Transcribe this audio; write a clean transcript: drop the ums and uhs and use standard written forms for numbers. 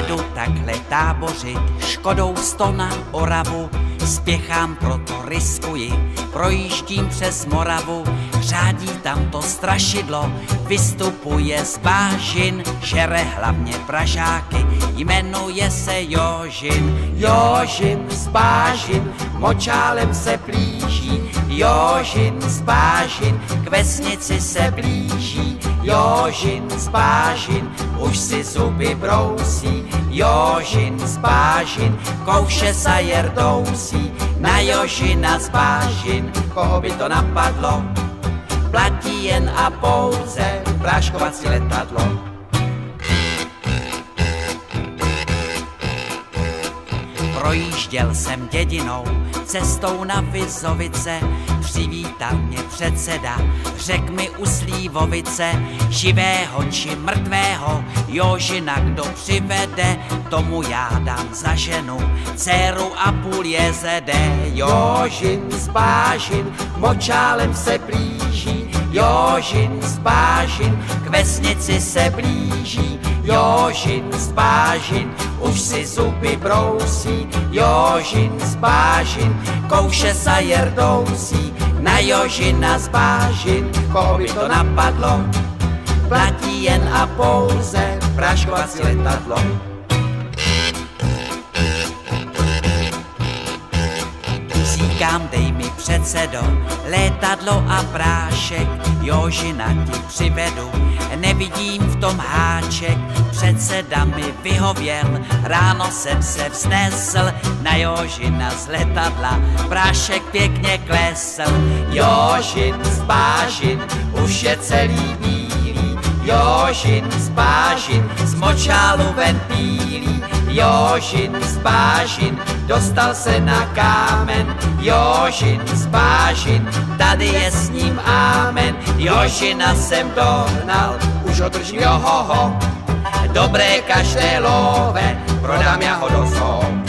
jedu takhle tábořit, Škodou 100 na Oravu, spěchám, proto riskuji, projíždím přes Moravu, řádí tam to strašidlo, vystupuje z bážin, žere hlavně Pražáky, jmenuje se Jožin. Jožin z bážin, močálem se blíží, Jožin z bážin, k vesnici se blíží, Jožin z bážin, už si zuby brousí, Jožin z bážin, kouše sajer dousí, na Jožina z bážin, koho by to napadlo, platí jen a pouze práškovací letadlo. Projížděl jsem dědinou, cestou na Vizovice, přivítal mě předseda, řek mi u Slívovice, živého či mrtvého, Jožina kdo přivede, tomu já dám za ženu, dceru a půl jezede. Jožin z bážin, močálem se blíží, Jožin z bážin, k vesnici se blíží, Jožin z bážin, už si zuby brousí, Jožin z bážin, kouše sajer dousí, na Jožina z bážin, koho by to napadlo, platí jen a pouze práškovací letadlo. Říkám, dej mi předsedo, létadlo a prášek, Jožina ti přivedu, nevidím v tom háček, předseda mi vyhověl, ráno jsem se vznesl, na Jožina z letadla, prášek pěkně klesl. Jožin z bážin, už je celý bílý, Jožin z bážin, z močálu ven bílý, Jožin z bážin, dostal se na kámen, Jožin z bážin, tady je s ním amen, Jožina jsem dohnal, už ho držím johoho, dobré každé love, prodám já ho do zoo.